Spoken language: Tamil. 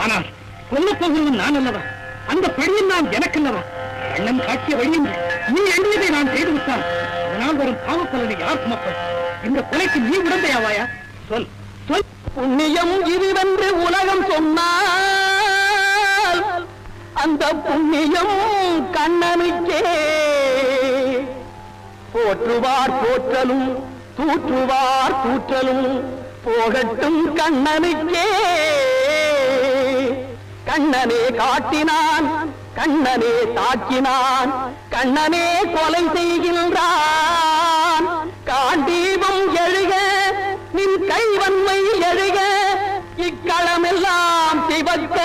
ஆனால் கொல்லப் போகிறவன் நான் அல்லவா? அந்த பழியில் நான் எனக்கு அல்லவா? அண்ணன் காட்டிய வழியில் நீ எண்ணியதை நான் செய்து விட்டான். அதனால் வரும் பாவப்பலனை யார் சுமப்பது? இந்த கொலைக்கு நீ உடந்தையாவாயா? சொல் சொல். புண்ணியம் இதுவென்று உலகம் சொன்னால் அந்த புண்ணியம் கண்ணனுக்கே. போற்றுவார் போற்றலும் தூற்றுவார் தூற்றலும் போகட்டும் கண்ணனுக்கே. கண்ணனே காட்டினான், கண்ணனே தாக்கினான், கண்ணனே கொலை செய்கின்றான். காண்டீபம் எழுக நின் கைவன்மை எழுக, இக்களமெல்லாம் சிவக்க